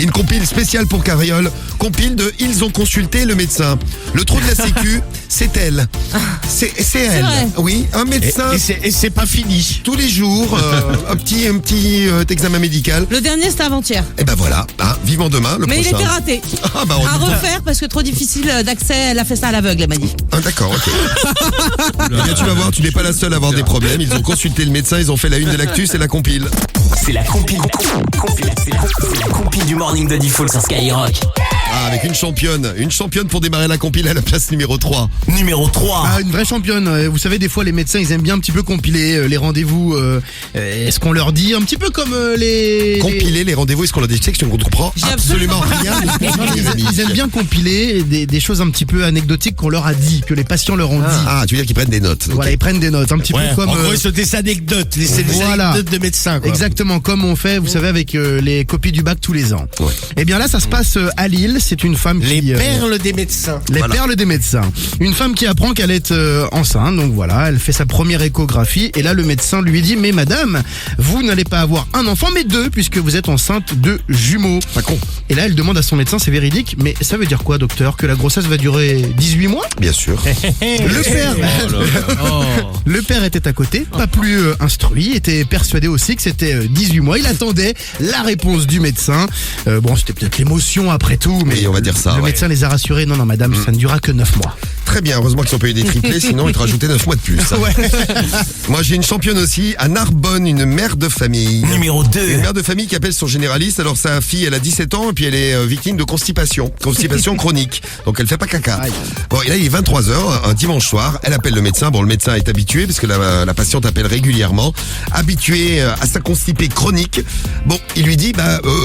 une compile spéciale pour Carriole, compile de Ils ont consulté le médecin. Le trou de la sécu, c'est elle. C'est elle. vrai. Oui, un médecin Et c'est pas fini. tous les jours, un petit examen médical. Le dernier, c'était avant-hier. Et ben voilà, hein, vivement demain, le Mais il prochain. était raté. Ah bah on À dit- refaire parce que trop difficile d'accès. Elle a fait ça à l'aveugle, elle m'a dit. Ah, d'accord, ok. Eh bien, tu vas voir, tu n'es pas la seule à avoir des problèmes. Ils ont consulté le médecin, ils ont fait la une de l'actu, c'est la compile. C'est la compile du morning de Diffoul sur Skyrock. Ah, avec une championne pour démarrer la compile à la place numéro 3. Numéro 3. Ah, une vraie championne. Vous savez, des fois, les médecins, ils aiment bien un petit peu compiler les rendez-vous. Est-ce qu'on leur dit un petit peu comme les... Compiler les rendez-vous, est-ce qu'on l'a dit? Tu sais que je ne comprends J'ai absolument absolument rien. Non, mais ils aiment bien compiler des choses un petit peu anecdotiques qu'on leur a dit, que les patients leur ont dit. Ah, tu veux dire qu'ils prennent des notes. Ok. Voilà, ils prennent des notes, un petit peu comme... En gros, c'est des anecdotes, c'est des Voilà. anecdotes de médecins, quoi. Exactement, comme on fait, vous savez, avec les copies du bac tous les ans. Ouais. Eh bien là, ça se passe à Lille. C'est une femme Les qui... perles des médecins. Les Voilà. perles des médecins. Une femme qui apprend qu'elle est enceinte, donc voilà, elle fait sa première échographie et là le médecin lui dit mais madame, vous n'allez pas avoir un enfant mais deux puisque vous êtes enceinte de jumeaux. Pas con. Et là elle demande à son médecin, c'est véridique, mais ça veut dire quoi docteur? Que la grossesse va durer 18 mois? Bien sûr. Le père, le père était à côté, pas plus instruit, était persuadé aussi que c'était 18 mois. Il attendait la réponse du médecin. Bon, c'était peut-être l'émotion après tout, mais Oui, on va dire ça, le ouais. médecin les a rassurés. Non, madame, ça ne durera que 9 mois. Très bien, heureusement qu'ils ont payé des triplés, sinon ils te rajoutaient 9 mois de plus. Moi j'ai une championne aussi, à Narbonne, une mère de famille. Numéro 2. Une mère de famille qui appelle son généraliste. Alors sa fille, elle a 17 ans et puis elle est victime de constipation chronique. Donc elle fait pas caca. Bon, et là il est 23h, un dimanche soir. Elle appelle le médecin. Bon, le médecin est habitué parce que la patiente appelle régulièrement, habitué à sa constipée chronique. Bon, il lui dit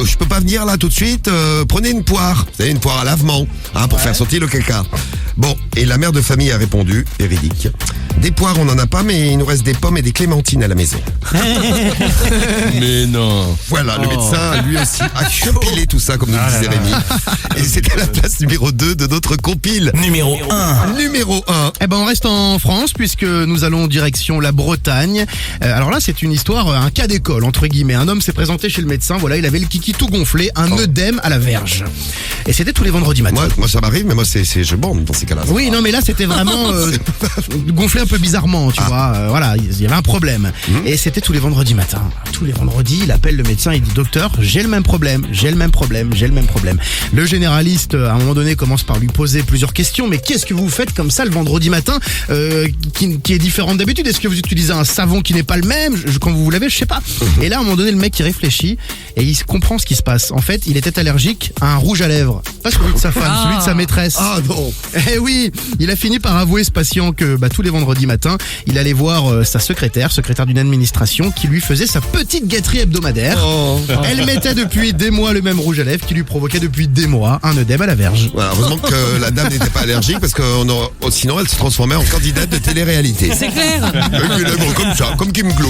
je peux pas venir là tout de suite. Prenez une poire. Vous savez, une poire à lavement, pour faire sortir le caca. Bon, et la mère de famille a répondu, véridique. Des poires, on n'en a pas, mais il nous reste des pommes et des clémentines à la maison. Mais non. Voilà, le médecin, lui aussi, a compilé tout ça, comme nous le disait Rémi. Et c'était la place numéro 2 de notre compile. Numéro 1. Numéro 1. Eh ben on reste en France puisque nous allons direction la Bretagne. Alors là c'est une histoire, un cas d'école entre guillemets. Un homme s'est présenté chez le médecin, voilà il avait le kiki tout gonflé, un œdème à la verge. Et c'était tous les vendredis matin. Moi, ça m'arrive, mais moi, je bande dans ces cas-là. Oui non mais là c'était vraiment gonflé un peu bizarrement, tu vois. Voilà, il y avait un problème. Et c'était tous les vendredis matin. Tous les vendredis, il appelle le médecin, il dit docteur, j'ai le même problème. Le généraliste à un moment donné commence par lui poser plusieurs questions. Mais qu'est-ce que vous faites comme ça le vendredi matin qui est différent d'habitude? Est-ce que vous utilisez un savon qui n'est pas le même quand vous vous lavez? Je sais pas. Et là à un moment donné le mec il réfléchit et il comprend ce qui se passe. En fait il était allergique à un rouge à lèvres. Pas celui de sa femme, celui de sa maîtresse. Ah non. Eh oui, il a fini par avouer ce patient que tous les vendredis matins, il allait voir sa secrétaire d'une administration qui lui faisait sa petite gâterie hebdomadaire. Elle mettait depuis des mois le même rouge à lèvres qui lui provoquait depuis des mois un œdème à la verge. Voilà, heureusement que la dame n'était pas allergique parce que sinon elle se transformait en candidate de télé-réalité. C'est clair. Comme ça, comme Kim Glow.